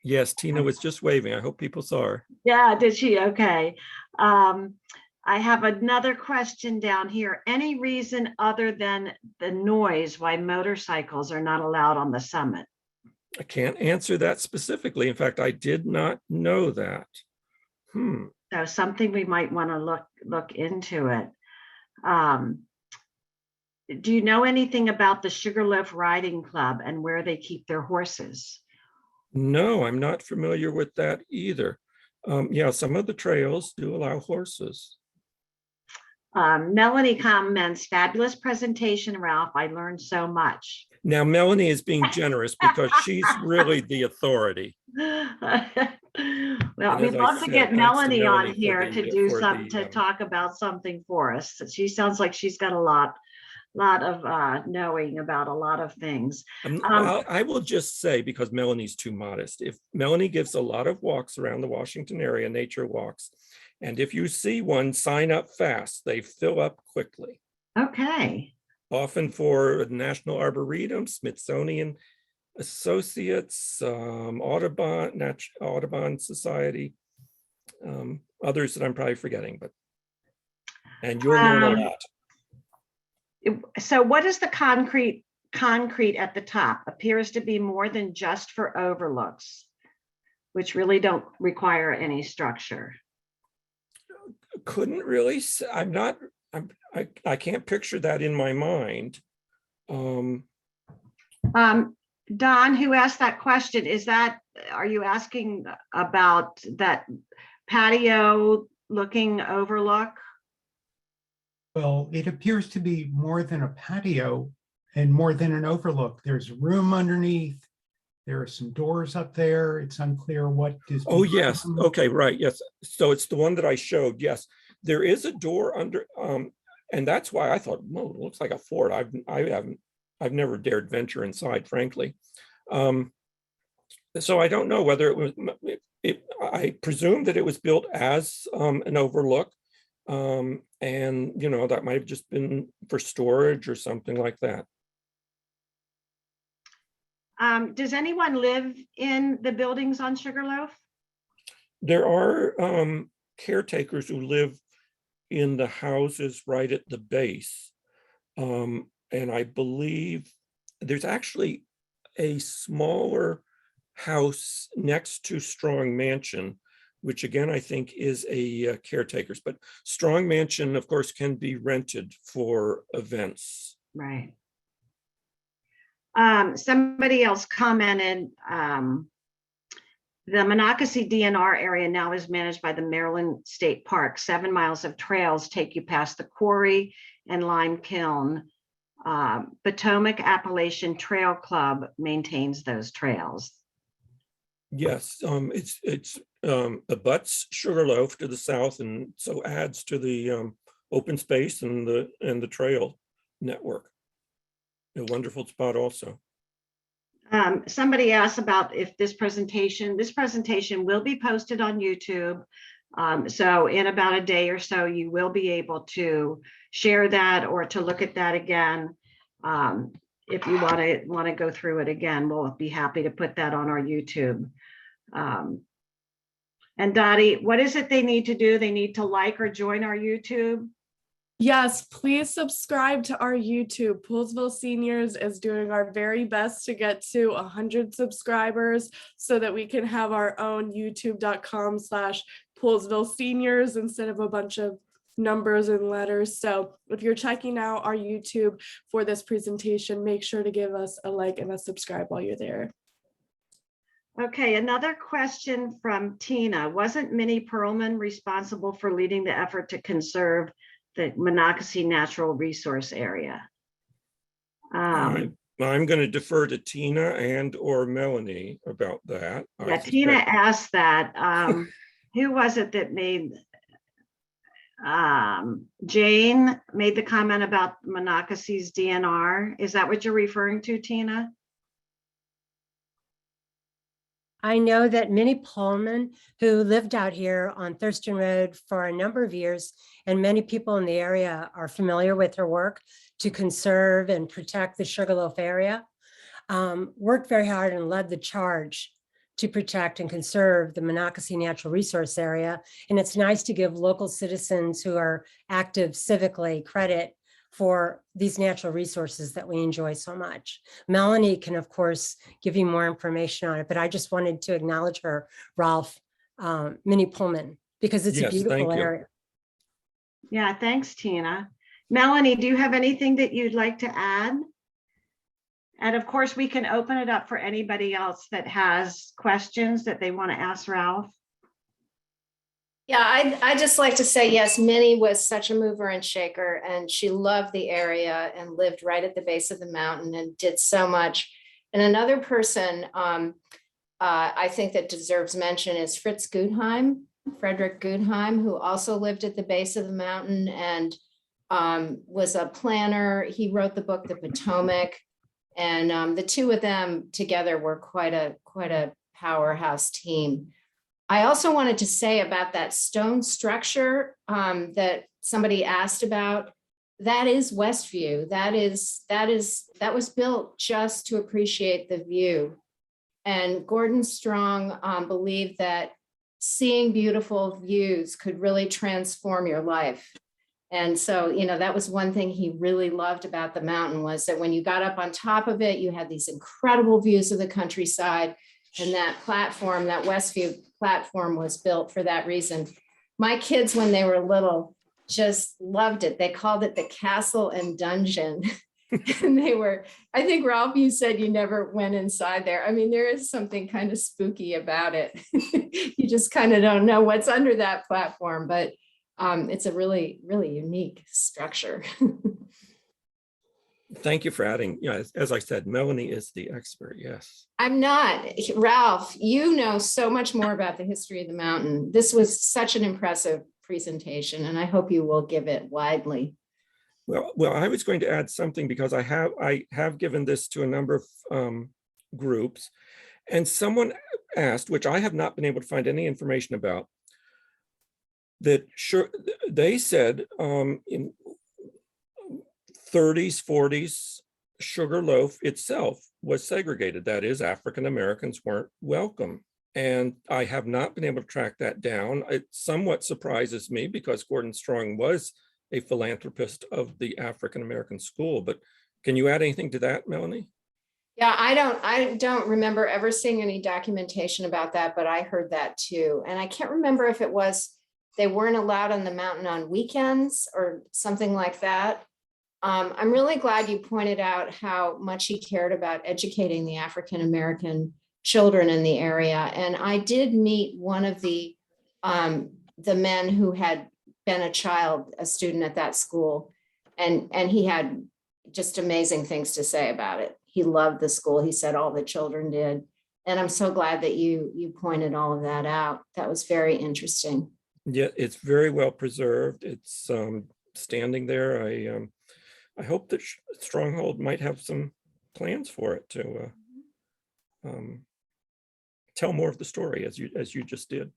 Yes, Tina was just waving. I hope people saw her. Yeah, did she? Okay. I have another question down here. Any reason other than the noise why motorcycles are not allowed on the summit? I can't answer that specifically. In fact, I did not know that. So something we might want to look into it. Do you know anything about the Sugarloaf Riding Club and where they keep their horses? No, I'm not familiar with that either. Yeah, some of the trails do allow horses. Melanie comments, fabulous presentation, Ralph. I learned so much. Now, Melanie is being generous because she's really the authority. Well, we'd love to get Melanie on here to do something, to talk about something for us. She sounds like she's got a lot of knowing about a lot of things. I will just say, because Melanie's too modest, if Melanie gives a lot of walks around the Washington area, nature walks, and if you see one, sign up fast. They fill up quickly. Okay. Often for National Arboretum, Smithsonian Associates, Audubon Society, others that I'm probably forgetting, and you'll learn a lot. So what is the concrete at the top? Appears to be more than just for overlooks, which really don't require any structure. Couldn't really say. I can't picture that in my mind. Don, who asked that question, are you asking about that patio looking overlook? Well, it appears to be more than a patio and more than an overlook. There's room underneath. There are some doors up there. It's unclear what is. Oh, yes. Okay, right. Yes. So it's the one that I showed. Yes, there is a door under, and that's why I thought, whoa, it looks like a fort. I've never dared venture inside, frankly. So I don't know whether it was. I presume that it was built as an overlook, and that might have just been for storage or something like that. Does anyone live in the buildings on Sugarloaf? There are caretakers who live in the houses right at the base. And I believe there's actually a smaller house next to Strong Mansion, which again, I think is a caretaker's, but Strong Mansion, of course, can be rented for events. Right. Somebody else commented, the Monocacy DNR area now is managed by the Maryland State Park. 7 miles of trails take you past the quarry and lime kiln. Potomac Appalachian Trail Club maintains those trails. Yes, it's abuts Sugarloaf to the south, and so adds to the open space and the trail network. A wonderful spot also. Somebody asked about if this presentation will be posted on YouTube. So in about a day or so, you will be able to share that or to look at that again. If you want to go through it again, we'll be happy to put that on our YouTube. And Dottie, what is it they need to do? They need to like or join our YouTube? Yes, please subscribe to our YouTube. Poolsville Seniors is doing our very best to get to 100 subscribers so that we can have our own youtube.com/Poolsville Seniors instead of a bunch of numbers and letters. So if you're checking out our YouTube for this presentation, make sure to give us a like and a subscribe while you're there. Okay, another question from Tina. Wasn't Minnie Perlman responsible for leading the effort to conserve the Monocacy Natural Resource Area? I'm going to defer to Tina and or Melanie about that. Yeah, Tina asked that. Who was it that made, Jane made the comment about Monocacy's DNR? Is that what you're referring to, Tina? I know that Minnie Pullman, who lived out here on Thurston Road for a number of years, and many people in the area are familiar with her work to conserve and protect the Sugarloaf area, worked very hard and led the charge to protect and conserve the Monocacy Natural Resource Area. And it's nice to give local citizens who are active civically credit for these natural resources that we enjoy so much. Melanie can, of course, give you more information on it, but I just wanted to acknowledge her, Ralph, Minnie Pullman, because it's a beautiful area. Yeah, thanks, Tina. Melanie, do you have anything that you'd like to add? And of course, we can open it up for anybody else that has questions that they want to ask Ralph. Yeah, I'd just like to say, yes, Minnie was such a mover and shaker, and she loved the area and lived right at the base of the mountain and did so much. And another person I think that deserves mention is Frederick Guggenheim, who also lived at the base of the mountain and was a planner. He wrote the book, The Potomac, and the two of them together were quite a powerhouse team. I also wanted to say about that stone structure that somebody asked about. That is Westview. That was built just to appreciate the view. And Gordon Strong believed that seeing beautiful views could really transform your life. And so, that was one thing he really loved about the mountain, was that when you got up on top of it, you had these incredible views of the countryside. And that platform, that Westview platform, was built for that reason. My kids, when they were little, just loved it. They called it the castle and dungeon. And I think, Ralph, you said you never went inside there. I mean, there is something kind of spooky about it. You just kind of don't know what's under that platform, but it's a really, really unique structure. Thank you for adding. Yeah, as I said, Melanie is the expert. Yes. I'm not. Ralph, you know so much more about the history of the mountain. This was such an impressive presentation, and I hope you will give it widely. Well, I was going to add something because I have given this to a number of groups, and someone asked, which I have not been able to find any information about, that they said in 30s, 40s, Sugarloaf itself was segregated. That is, African Americans weren't welcome. And I have not been able to track that down. It somewhat surprises me because Gordon Strong was a philanthropist of the African American school. But can you add anything to that, Melanie? Yeah, I don't remember ever seeing any documentation about that, but I heard that too. And I can't remember if it was they weren't allowed on the mountain on weekends or something like that. I'm really glad you pointed out how much he cared about educating the African American children in the area. And I did meet one of the men who had been a student at that school, and he had just amazing things to say about it. He loved the school. He said all the children did. And I'm so glad that you pointed all of that out. That was very interesting. Yeah, it's very well preserved. It's standing there. I hope that Stronghold might have some plans for it to tell more of the story as you just did.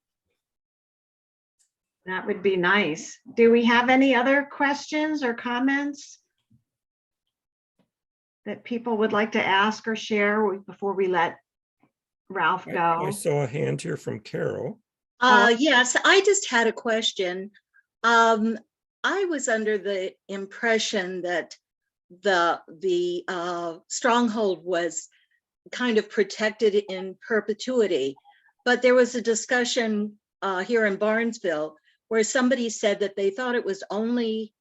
That would be nice. Do we have any other questions or comments that people would like to ask or share before we let Ralph I go? saw a hand here from Carol. Yes, I just had a question. I was under the impression that the stronghold was kind of protected in perpetuity, but there was a discussion here in Barnesville where somebody said that they thought it was only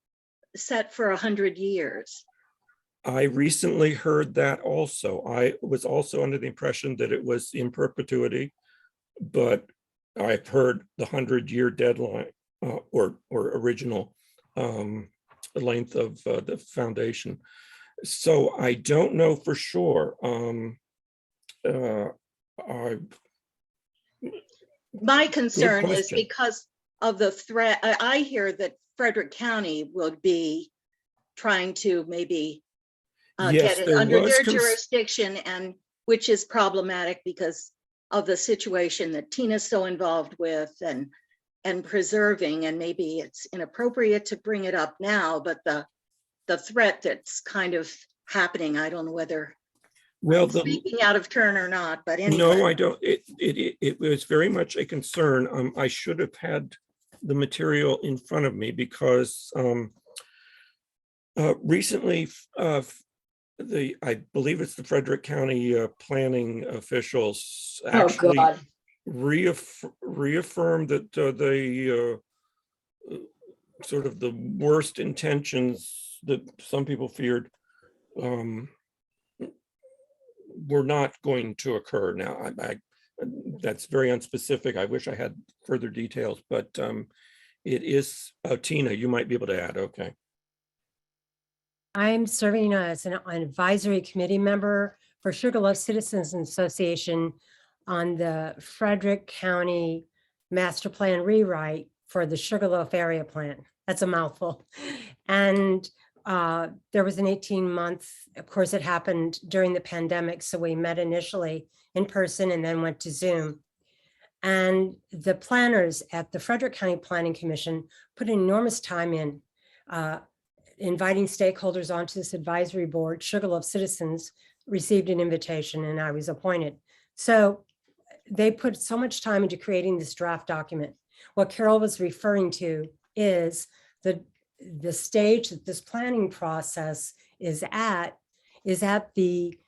set for 100 years. I recently heard that also. I was also under the impression that it was in perpetuity, but I've heard the 100-year deadline or original length of the foundation. So I don't know for sure. My concern is question. because of the threat. I hear that Frederick County would be trying to maybe Yes, get it there under was their jurisdiction, and which is problematic because of the situation that Tina's so involved with and preserving, and maybe it's inappropriate to bring it up now, but the threat that's kind of happening, I don't know whether well, speaking out of turn or not, but anyway. no, I don't. It was very much a concern. I should have had the material in front of me because recently, I believe it's the Frederick County planning officials actually reaffirmed that they sort of the worst intentions that some people feared were not going to occur. Now, that's very unspecific. I wish I had further details, but it is, Tina, you might be able to add, okay. I'm serving as an advisory committee member for Sugarloaf Citizens Association on the Frederick County Master Plan rewrite for the Sugarloaf area plan. That's a mouthful. And there was an 18-month, of course, it happened during the pandemic. So we met initially in person and then went to Zoom. And the planners at the Frederick County Planning Commission put enormous time in inviting stakeholders onto this advisory board. Sugarloaf Citizens received an invitation and I was appointed. So they put so much time into creating this draft document. What Carol was referring to is the stage that this planning process is at the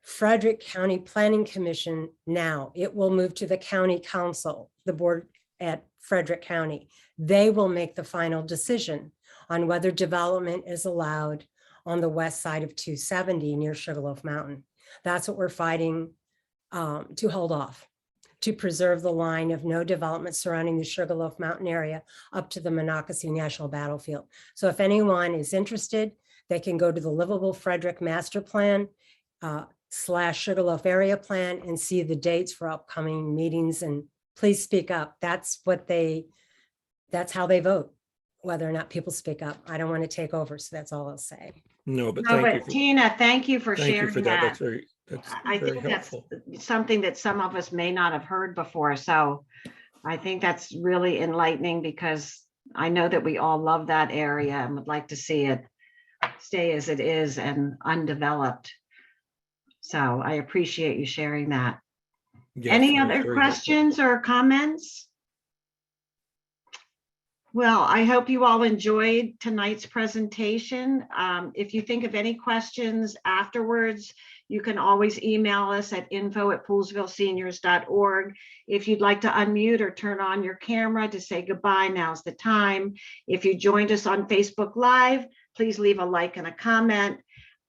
Frederick County Planning Commission now. It will move to the county council, the board at Frederick County. They will make the final decision on whether development is allowed on the west side of 270 near Sugarloaf Mountain. That's what we're fighting to hold off, to preserve the line of no development surrounding the Sugarloaf Mountain area up to the Monocacy National Battlefield. So if anyone is interested, they can go to the Livable Frederick Master Plan / Sugarloaf Area Plan and see the dates for upcoming meetings, and please speak up. That's how they vote, whether or not people speak up. I don't want to take over, so that's all I'll say. No, but No, thank you. but Tina, thank you for Thank you sharing for that. that. That's I very think that's helpful. something that some of us may not have heard before. So I think that's really enlightening because I know that we all love that area and would like to see it stay as it is and undeveloped. So I appreciate you sharing that. Yes, Any that was other very helpful. questions or comments? Well, I hope you all enjoyed tonight's presentation. If you think of any questions afterwards, you can always email us at info@poolsvilleseniors.org. If you'd like to unmute or turn on your camera to say goodbye, now's the time. If you joined us on Facebook Live, please leave a like and a comment.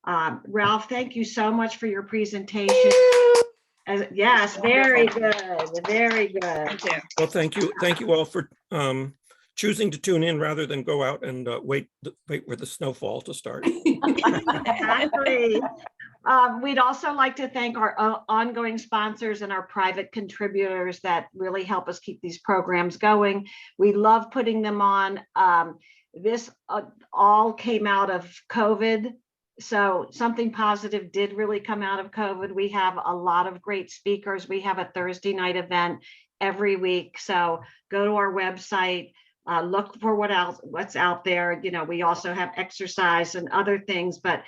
Ralph, thank you so much for your presentation. Yes, very good, very good. Thank you. Well, thank you. Thank you all for choosing to tune in rather than go out and wait for the snowfall to start. Exactly. We'd also like to thank our ongoing sponsors and our private contributors that really help us keep these programs going. We love putting them on. This all came out of COVID. So something positive did really come out of COVID. We have a lot of great speakers. We have a Thursday night event every week. So go to our website, look for what's out there. You know, we also have exercise and other things, but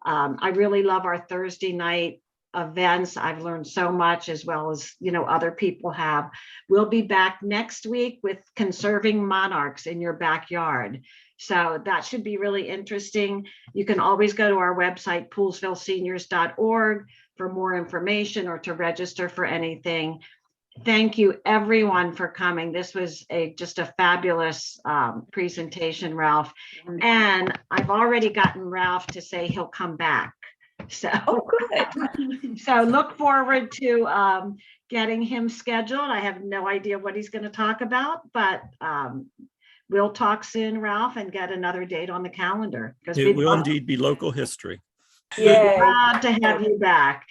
I really love our Thursday night events. I've learned so much, as well as, you know, other people have. We'll be back next week with conserving monarchs in your backyard. So that should be really interesting. You can always go to our website, poolesvilleseniors.org, for more information or to register for anything. Thank you everyone for coming. This was just a fabulous presentation, Ralph. And I've already gotten Ralph to say he'll come back. So, so look forward to getting him scheduled. I have no idea what he's going to talk about, but we'll talk soon, Ralph, and get another date on the calendar. It will indeed be local history. We're glad to have you back.